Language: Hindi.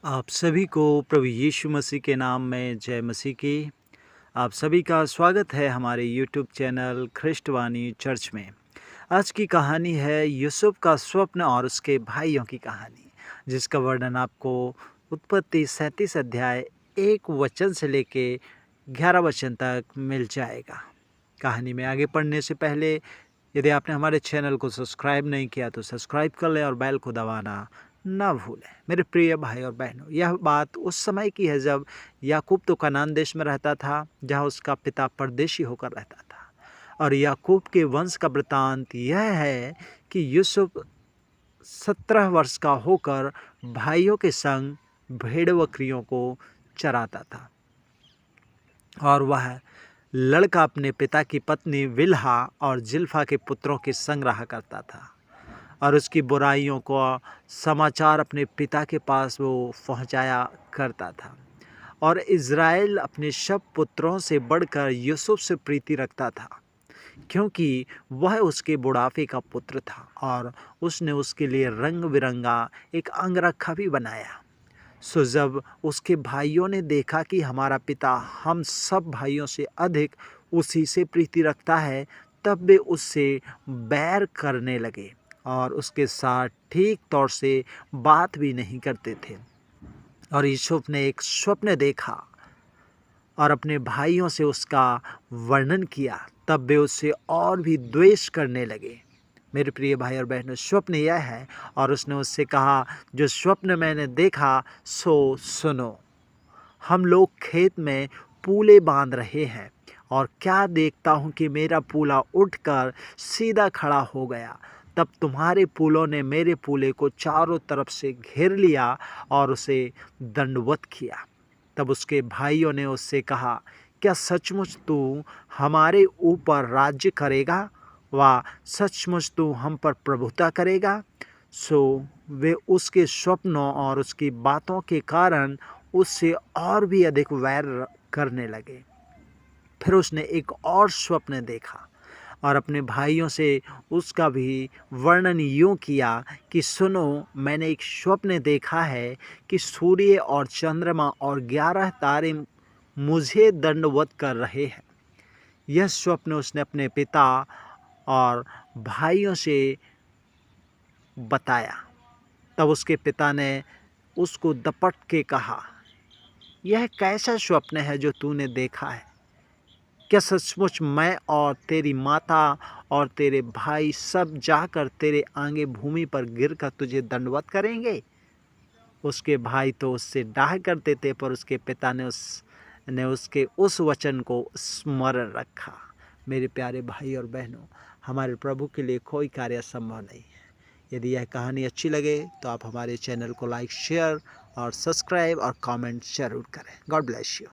आप सभी को प्रभु यीशु मसीह के नाम में जय मसीह की। आप सभी का स्वागत है हमारे यूट्यूब चैनल ख्रिस्टवानी चर्च में। आज की कहानी है यूसुफ का स्वप्न और उसके भाइयों की कहानी, जिसका वर्णन आपको उत्पत्ति 37 अध्याय 1 वचन से लेके 11 वचन तक मिल जाएगा। कहानी में आगे पढ़ने से पहले यदि आपने हमारे चैनल को सब्सक्राइब नहीं किया तो सब्सक्राइब कर लें और बेल को दबाना ना भूलें। मेरे प्रिय भाई और बहनों, यह बात उस समय की है जब याकूब तो कनान देश में रहता था, जहाँ उसका पिता परदेशी होकर रहता था। और याकूब के वंश का वृतांत यह है कि यूसुफ 17 वर्ष का होकर भाइयों के संग भेड़ बकरियों को चराता था, और वह लड़का अपने पिता की पत्नी विल्हा और जिल्फा के पुत्रों के संग रहा करता था, और उसकी बुराइयों को समाचार अपने पिता के पास वो पहुंचाया करता था। और इज़राइल अपने सब पुत्रों से बढ़कर यूसुफ से प्रीति रखता था, क्योंकि वह उसके बुढ़ापे का पुत्र था, और उसने उसके लिए रंग बिरंगा एक अंगरखा भी बनाया। सो जब उसके भाइयों ने देखा कि हमारा पिता हम सब भाइयों से अधिक उसी से प्रीति रखता है, तब वे उससे बैर करने लगे और उसके साथ ठीक तौर से बात भी नहीं करते थे। और यूसुफ ने एक स्वप्न देखा और अपने भाइयों से उसका वर्णन किया, तब वे उससे और भी द्वेष करने लगे। मेरे प्रिय भाई और बहनों, स्वप्न यह है, और उसने उससे कहा, जो स्वप्न मैंने देखा सो सुनो। हम लोग खेत में पूले बांध रहे हैं, और क्या देखता हूँ कि मेरा पूला उठकर सीधा खड़ा हो गया। तब तुम्हारे पूलों ने मेरे पूले को चारों तरफ से घेर लिया और उसे दंडवत किया। तब उसके भाइयों ने उससे कहा, क्या सचमुच तू हमारे ऊपर राज्य करेगा व सचमुच तू हम पर प्रभुता करेगा? सो वे उसके स्वप्नों और उसकी बातों के कारण उससे और भी अधिक वैर करने लगे। फिर उसने एक और स्वप्न देखा और अपने भाइयों से उसका भी वर्णन यूँ किया कि सुनो, मैंने एक स्वप्न देखा है कि सूर्य और चंद्रमा और 11 तारे मुझे दंडवत कर रहे हैं। यह स्वप्न उसने अपने पिता और भाइयों से बताया। तब उसके पिता ने उसको दपट के कहा, यह कैसा स्वप्न है जो तूने देखा है? क्या सचमुच मैं और तेरी माता और तेरे भाई सब जाकर तेरे आगे भूमि पर गिरकर तुझे दंडवत करेंगे? उसके भाई तो उससे डाह करते थे, पर उसके पिता ने उसके उस वचन को स्मरण रखा। मेरे प्यारे भाई और बहनों, हमारे प्रभु के लिए कोई कार्य असंभव नहीं है। यदि यह कहानी अच्छी लगे तो आप हमारे चैनल को लाइक, शेयर और सब्सक्राइब और कमेंट जरूर करें। God bless you.